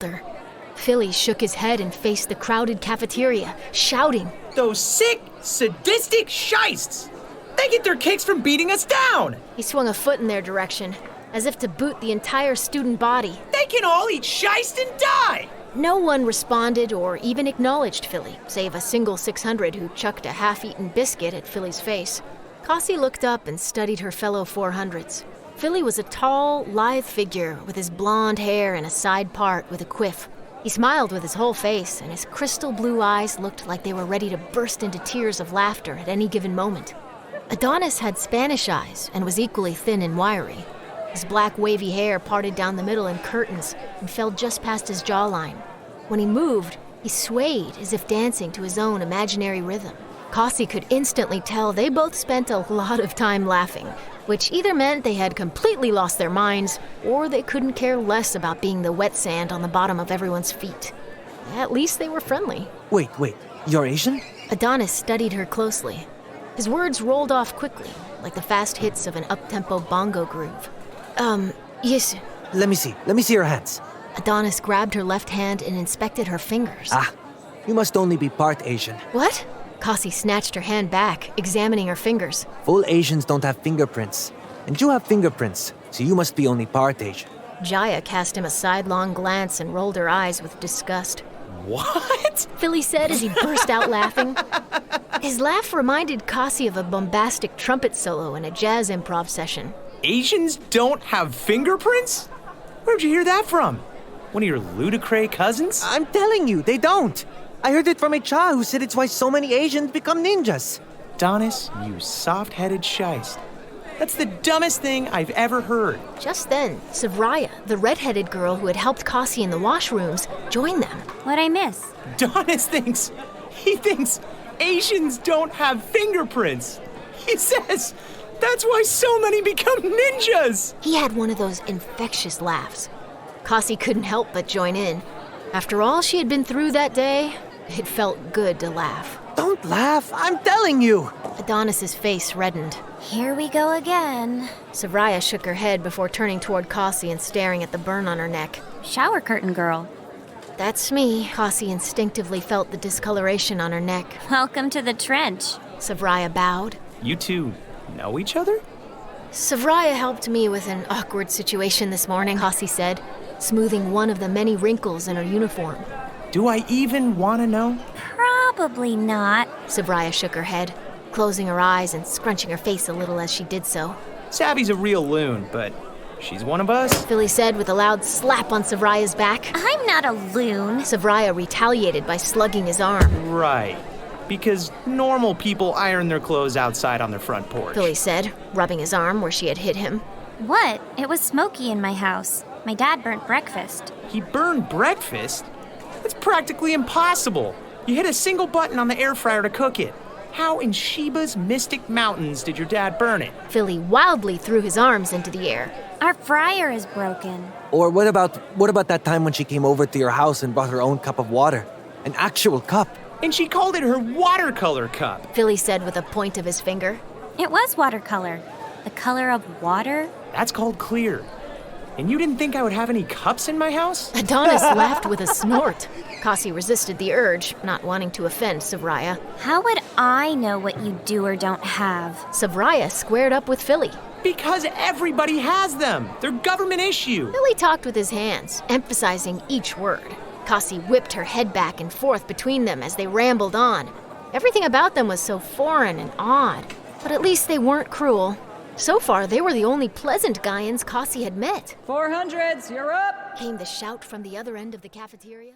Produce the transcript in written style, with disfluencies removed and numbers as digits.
shoulder. Philly shook his head and faced the crowded cafeteria, shouting, "Those sick, sadistic shystes! They get their kicks from beating us down!" He swung a foot in their direction, as if to boot the entire student body. "They can all eat shyst and die!" No one responded or even acknowledged Philly, save a single 600 who chucked a half-eaten biscuit at Philly's face. Kassi looked up and studied her fellow 400s. Philly was a tall, lithe figure with his blonde hair and a side part with a quiff. He smiled with his whole face, and his crystal blue eyes looked like they were ready to burst into tears of laughter at any given moment. Adonis had Spanish eyes and was equally thin and wiry. His black wavy hair parted down the middle in curtains and fell just past his jawline. When he moved, he swayed as if dancing to his own imaginary rhythm. Kassi could instantly tell they both spent a lot of time laughing, which either meant they had completely lost their minds or they couldn't care less about being the wet sand on the bottom of everyone's feet. At least they were friendly. Wait, you're Asian? Adonis studied her closely. His words rolled off quickly, like the fast hits of an up-tempo bongo groove. Yes. Let me see your hands. Adonis grabbed her left hand and inspected her fingers. You must only be part Asian. What? Kassi snatched her hand back, examining her fingers. Full Asians don't have fingerprints. And you have fingerprints, so you must be only part Asian. Jaya cast him a sidelong glance and rolled her eyes with disgust. "What?" Philly said as he burst out laughing. His laugh reminded Kassi of a bombastic trumpet solo in a jazz improv session. "Asians don't have fingerprints? Where'd you hear that from? One of your ludicrous cousins?" I'm telling you, they don't. I heard it from a cha who said it's why so many Asians become ninjas. "Adonis, you soft-headed shyst. That's the dumbest thing I've ever heard." Just then, Savraya, the red-headed girl who had helped Kassi in the washrooms, joined them. What'd I miss? Adonis thinks Asians don't have fingerprints. He says that's why so many become ninjas. He had one of those infectious laughs. Kassi couldn't help but join in. After all she had been through that day, it felt good to laugh. Don't laugh, I'm telling you. Adonis's face reddened. Here we go again. Savraya shook her head before turning toward Kassi and staring at the burn on her neck. Shower curtain girl. That's me. Kassi instinctively felt the discoloration on her neck. Welcome to the trench. Savraya bowed. "You two know each other?" Savraya helped me with an awkward situation this morning, Kassi said, smoothing one of the many wrinkles in her uniform. "Do I even want to know?" Probably not. Savraya shook her head, closing her eyes and scrunching her face a little as she did so. "Savvy's a real loon, but she's one of us." Philly said with a loud slap on Savraya's back. I'm not a loon. Savraya retaliated by slugging his arm. "Right. Because normal people iron their clothes outside on their front porch." Philly said, rubbing his arm where she had hit him. What? It was smoky in my house. My dad burnt breakfast. "He burned breakfast? That's practically impossible. You hit a single button on the air fryer to cook it. How in Sheba's mystic mountains did your dad burn it?" Philly wildly threw his arms into the air. Our fryer is broken. Or what about that time when she came over to your house and brought her own cup of water? An actual cup. "And she called it her watercolor cup." Philly said with a point of his finger. It was watercolor. The color of water? "That's called clear. And you didn't think I would have any cups in my house?" Adonis laughed with a snort. Kassi resisted the urge, not wanting to offend Savraya. How would I know what you do or don't have? Savraya squared up with Philly. "Because everybody has them. They're government issue." Philly talked with his hands, emphasizing each word. Kassi whipped her head back and forth between them as they rambled on. Everything about them was so foreign and odd, but at least they weren't cruel. So far, they were the only pleasant Gaians Kassi had met. 400s, you're up! Came the shout from the other end of the cafeteria.